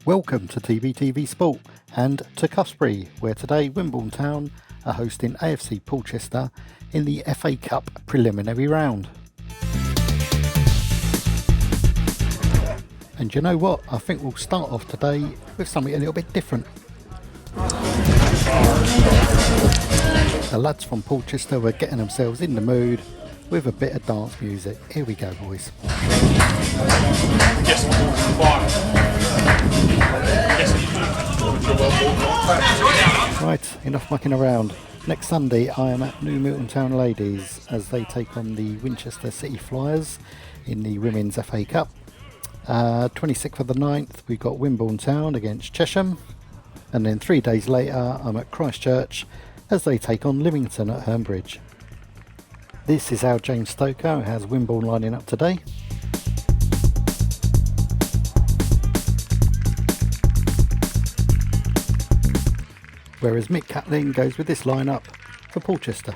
Welcome to TBTV Sport and to Cusbury, where today Wimborne Town are hosting AFC Portchester in the FA Cup preliminary round. And you know what? I think we'll start off today with something a little bit different. The lads from Portchester were getting themselves in the mood with a bit of dance music. Here we go, boys. Right, enough mucking around. Next Sunday I am at New Milton Town Ladies as they take on the Winchester City Flyers in the Women's FA Cup. 26th of the 9th we've got Wimborne Town against Chesham, and then 3 days later I'm at Christchurch as they take on Lymington at Hernbridge. This is how James Stoker has Wimborne lining up today. Whereas Mick Catlin goes with this lineup for Portchester.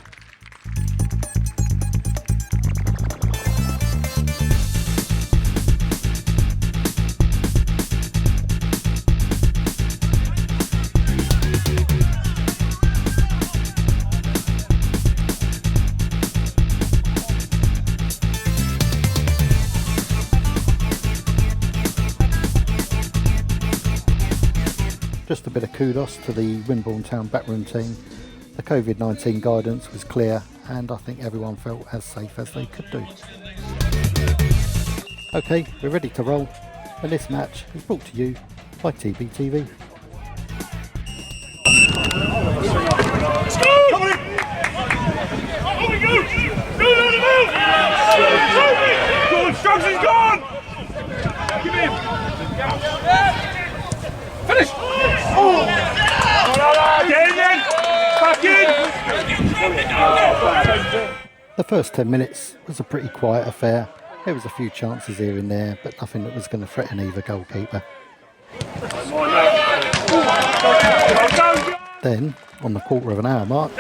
Just a bit of kudos to the Wimborne Town backroom team. The COVID-19 guidance was clear and I think everyone felt as safe as they could do. Okay, we're ready to roll, and this match is brought to you by TBTV. Strugs is gone! Give him! Finish! Oh! Get in then! Back in! The first 10 minutes was a pretty quiet affair. There was a few chances here and there, but nothing that was going to threaten either goalkeeper. Then, on the quarter of an hour mark,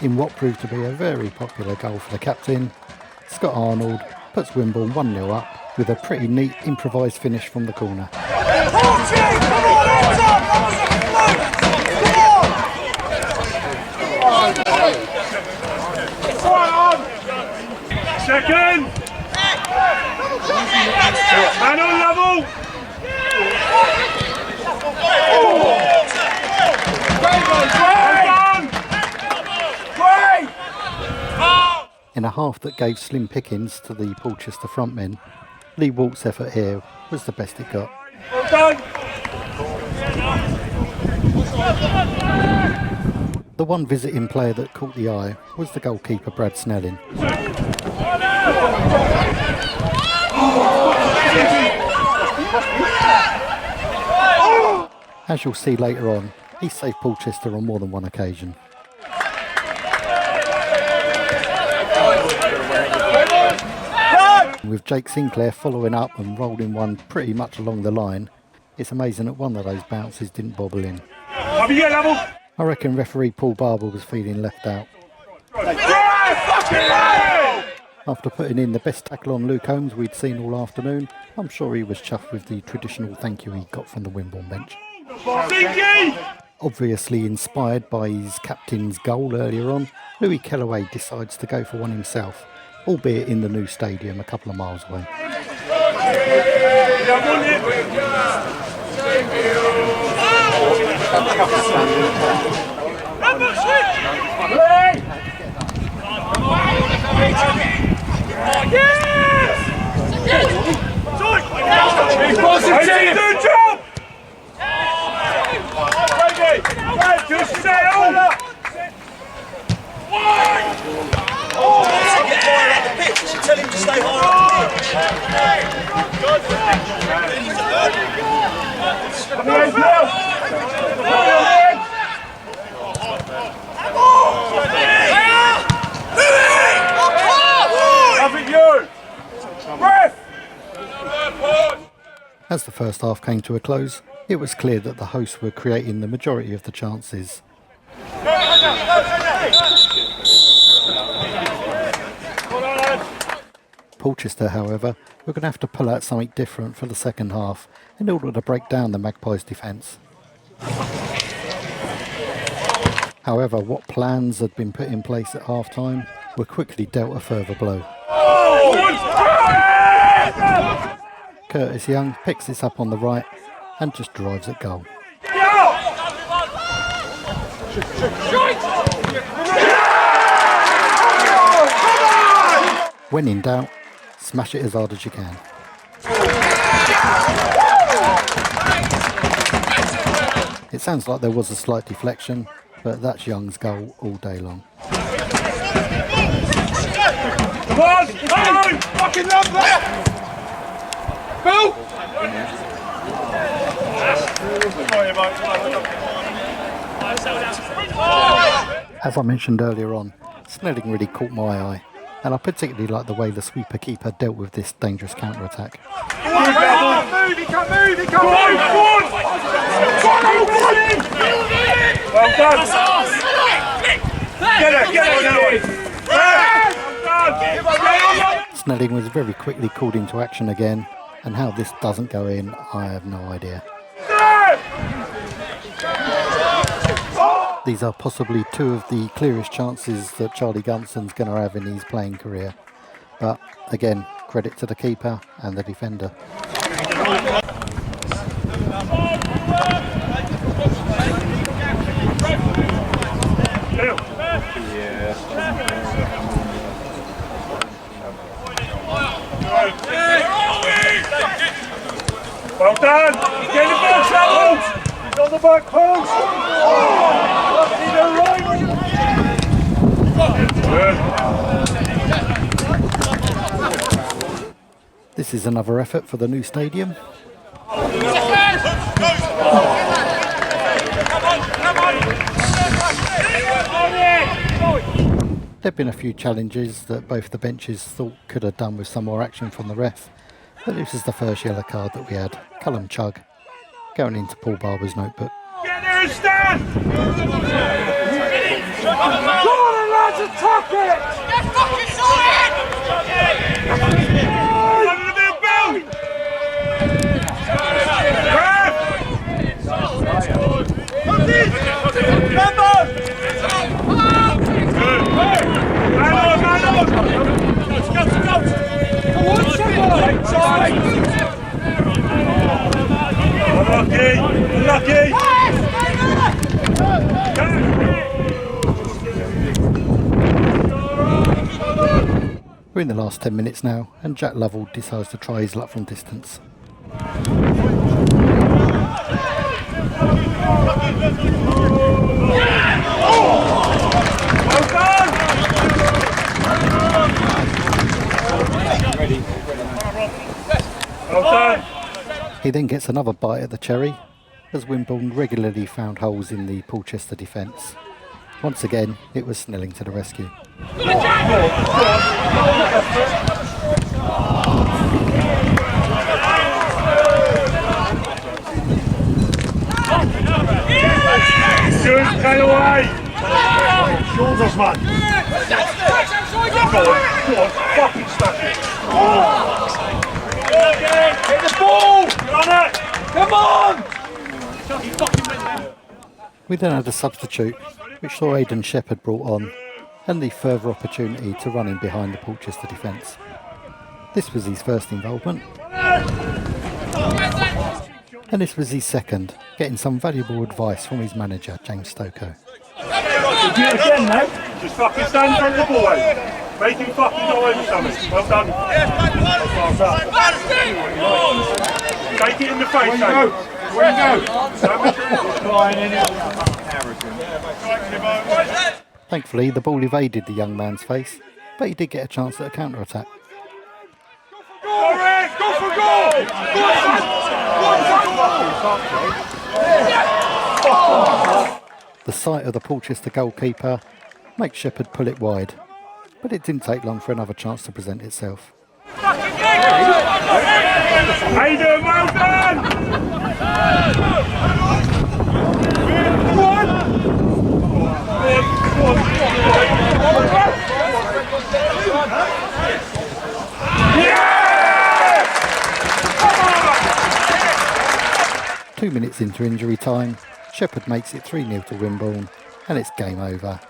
in what proved to be a very popular goal for the captain, Scott Arnold puts Wimborne 1-0 up with a pretty neat improvised finish from the corner. Second! Man on level! In a half that gave slim pickings to the Portchester front men, Lee Walt's effort here was the best it got. Well done. The one visiting player that caught the eye was the goalkeeper Brad Snelling. As you'll see later on, he saved Portchester on more than one occasion. With Jake Sinclair following up and rolling one pretty much along the line, it's amazing that one of those bounces didn't bobble in. I reckon referee Paul Barber was feeling left out. After putting in the best tackle on Luke Holmes we'd seen all afternoon, I'm sure he was chuffed with the traditional thank you he got from the Wimborne bench. Obviously inspired by his captain's goal earlier on, Louis Kellaway decides to go for one himself, albeit in the new stadium a couple of miles away. Just settle! Tell him to stay higher As the first half came to a close, it was clear that the hosts were creating the majority of the chances. Portchester, however, were going to have to pull out something different for the second half in order to break down the Magpies' defence. However, what plans had been put in place at half-time were quickly dealt a further blow. Curtis Young picks this up on the right and just drives at goal. When in doubt, smash it as hard as you can. It sounds like there was a slight deflection, but that's Young's goal all day long. Come on! Come on! Fucking love that! Bill! As I mentioned earlier on, Snelling really caught my eye, and I particularly like the way the sweeper keeper dealt with this dangerous counter-attack. Move, he can't move, he can't move! Well done! Get it! Snelling was very quickly called into action again, and how this doesn't go in, I have no idea. These are possibly two of the clearest chances that Charlie Gunson's going to have in his playing career. But again, credit to the keeper and the defender. Well done! Get the ball, Shovels! He's on the back post! This is another effort for the new stadium. There've been a few challenges that both the benches thought could have done with some more action from the ref, but this is the first yellow card that we had. Callum Chugg going into Paul Barber's notebook. Get there and stand! Go on, lads, attack it! Get fucking sorted! Under the bit belt! Come on! Man on! Let's go! Come on, somebody! Unlucky! We're in the last 10 minutes now, and Jack Lovell decides to try his luck from distance. He then gets another bite at the cherry, as Wimborne regularly found holes in the Portchester defence. Once again, it was Snelling to the rescue. Good, stay away! Shoulders, man! Go on, fucking stop it! Hit the ball! Run it! Come on! We then had a substitute, which saw Aidan Shepherd brought on, and the further opportunity to run in behind the Portchester defence. This was his first involvement, and this was his second, getting some valuable advice from his manager, James Stoko. Do it again, mate. Just fucking stand in front of the boy. Make him fucking go over something. Well done. Take it in the face, Dave. Where you go? Thankfully, the ball evaded the young man's face, but he did get a chance at a counter-attack. Go for goal! The sight of the Portchester goalkeeper makes Shepherd pull it wide, but it didn't take long for another chance to present itself. Aidan, well done! minutes into injury time, Shepherd makes it 3-0 to Wimborne, and it's game over,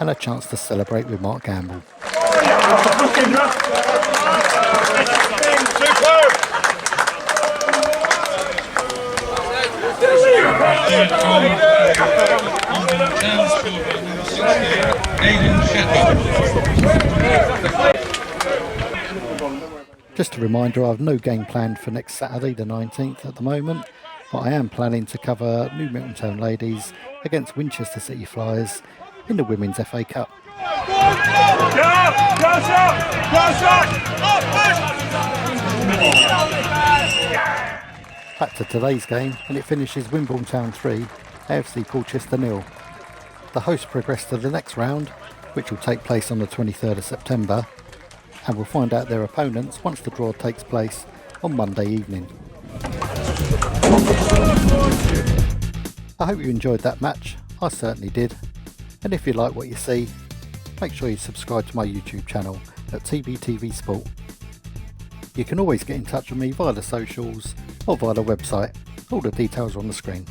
and a chance to celebrate with Mark Gamble. Just a reminder, I have no game planned for next Saturday the 19th at the moment, but I am planning to cover New Milton Town Ladies against Winchester City Flyers in the Women's FA Cup. Back to today's game, and it finishes Wimborne Town 3, AFC Portchester 0. The hosts progress to the next round, which will take place on the 23rd of September, and we'll find out their opponents once the draw takes place on Monday evening. I hope you enjoyed that match. I certainly did. And if you like what you see, make sure you subscribe to my YouTube channel at TBTV Sport. You can always get in touch with me via the socials or via the website. All the details are on the screen.